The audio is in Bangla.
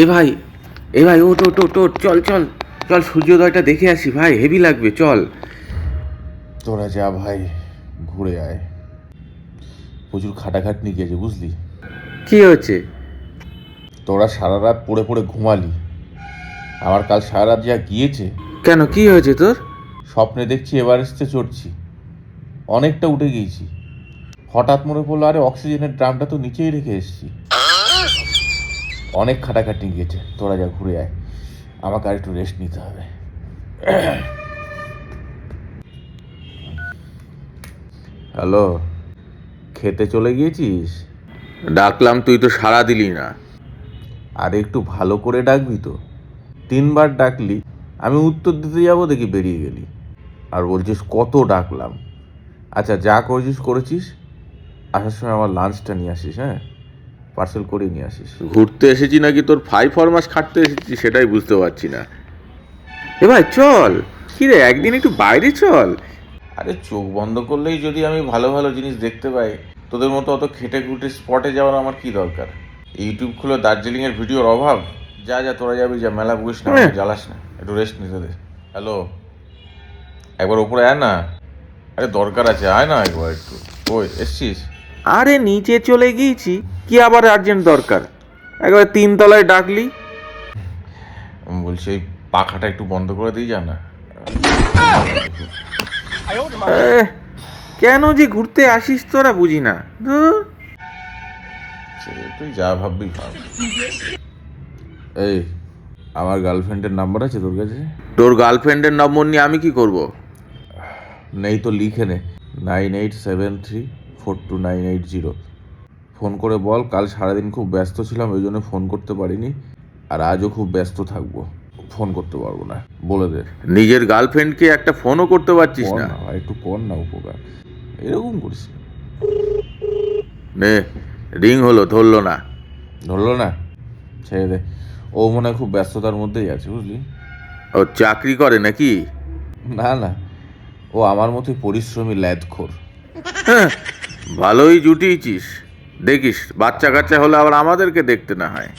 এ ভাই, এ ভাই, ওঠ ওঠ ওঠ ওঠ, চল চল চল, সূর্যোদয়টা দেখে আসি ভাই, হেভি লাগবে, চল। তোরা যা ভাই, ঘুরে আয়। প্রচুর খাটাখাটনি গেছে বুঝলি। কি হচ্ছে? তোরা সারা রাত পড়ে পড়ে ঘুমালি, আমার কাল সারা রাত যা গিয়েছে। কেন, কি হয়েছে তোর? স্বপ্নে দেখছি এভারেস্টে চড়ছি, অনেকটা উঠে গিয়েছি। হঠাৎ মনে পড়লো, আরে অক্সিজেনের ড্রামটা তো নিচেই রেখে এসেছি। অনেক খাটাখাটনি গিয়েছে, তোরা যা ঘুরে আয়, আমাকে আর একটু রেস্ট নিতে হবে। হ্যালো, খেতে চলে গিয়েছিস? ডাকলাম, তুই তো সাড়া দিলি না। আর একটু ভালো করে ডাকবি তো। 3বার ডাকলি, আমি উত্তর দিতে যাবো দেখি বেরিয়ে গেলি, আর বলছিস কত ডাকলাম। আচ্ছা, যা করেছিস করেছিস, আসার সময় আমার লাঞ্চটা নিয়ে আসিস, হ্যাঁ, পার্সেল করে নিয়ে আসিস। ঘুরতে এসেছি নাকি তোর 5 ফরমাস খাটতে এসেছি সেটাই বুঝতে পারছি না। এ ভাই চল, কি রে, একদিন একটু বাইরে চল। আরে চোখ বন্ধ করলেই যদি আমি ভালো ভালো জিনিস দেখতে পাই, তোদের মতো অত খেটে খুঁটে স্পটে যাওয়ার আমার কি দরকার? ইউটিউব খুলে দার্জিলিংয়ের ভিডিওর অভাব। যা যা, তোরা যাবি যা, মেলা বুঝিস না, আমাকে জ্বালাস না, একটু রেস্ট নিতে দে। হ্যালো, একবার ওপরে আয় না। আরে দরকার আছে, আয় না একবার একটু। ওই এসছিস? আরে নিচে চলে গিয়েছি, কি আবার আর্জেন্ট দরকার? একবার 3 তলায় ডাকলি। আমি বলছি এই পাখাটা একটু বন্ধ করে দিয়ে যা না। কেন যে ঘুরতে আসিস তোরা বুঝি না। ধুর। সে তুই যা ভাববি ভাব। এই, আমার গার্লফ্রেন্ডের নাম্বার আছে তোর কাছে? তোর গার্লফ্রেন্ডের নম্বর নিয়ে আমি কি করব? নেই তো লিখে নে, 9873429880। ফোন করে বল, কাল সারাদিন খুব ব্যস্ত ছিলাম, ওই জন্য ফোন করতে পারিনি, আর আজও খুব ব্যস্ত থাকবো, ফোন করতে পারবো না, বলে দে। নিজের গার্লফ্রেন্ডকে একটা ফোনও করতে পারছিস কর না? না ভাই, একটু কর না উপকার, এরকম করিস না। নে, রিং হলো, ধরলো না। ধরলো না, ছেড়ে দে। ও মনে হয় খুব ব্যস্ততার মধ্যেই আছে বুঝলি। ও চাকরি করে নাকি? না না, ও আমার মতোই পরিশ্রমী ল্যাদখোর। হ্যাঁ, ভালোই জুটিয়েছিস। দেখিস বাচ্চা কাচ্চা হলে আবার আমাদেরকে দেখতে না হয়।